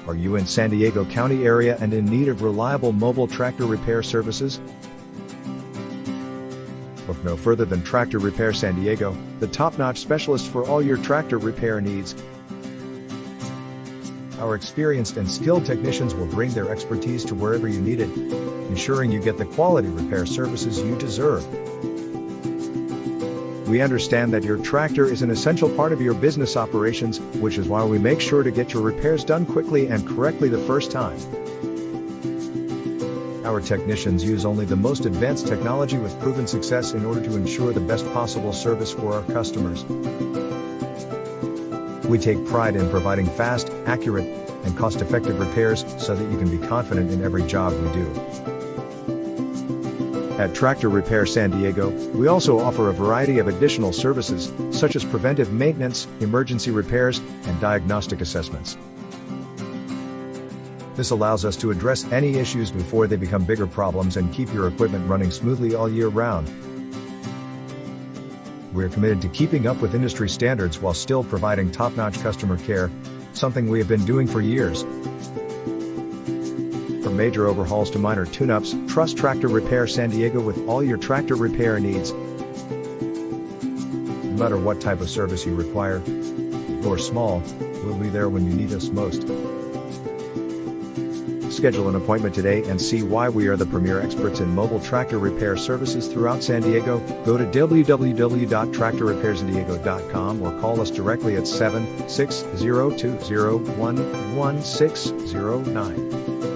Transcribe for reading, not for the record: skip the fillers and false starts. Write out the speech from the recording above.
Are you in San Diego County area and in need of reliable mobile tractor repair services? Look no further than Tractor Repair San Diego, the top-notch specialist for all your tractor repair needs. Our experienced and skilled technicians will bring their expertise to wherever you need it, ensuring you get the quality repair services you deserve. We understand that your tractor is an essential part of your business operations, which is why we make sure to get your repairs done quickly and correctly the first time. Our technicians use only the most advanced technology with proven success in order to ensure the best possible service for our customers. We take pride in providing fast, accurate, and cost-effective repairs so that you can be confident in every job we do. At Tractor Repair San Diego, we also offer a variety of additional services, such as preventive maintenance, emergency repairs, and diagnostic assessments. This allows us to address any issues before they become bigger problems and keep your equipment running smoothly all year round. We are committed to keeping up with industry standards while still providing top-notch customer care, something we have been doing for years. From major overhauls to minor tune-ups, trust Tractor Repair San Diego with all your tractor repair needs. No matter what type of service you require, big or small, we'll be there when you need us most. Schedule an appointment today and see why we are the premier experts in mobile tractor repair services throughout San Diego. Go to www.tractorrepairsandiego.com or call us directly at 76020111609.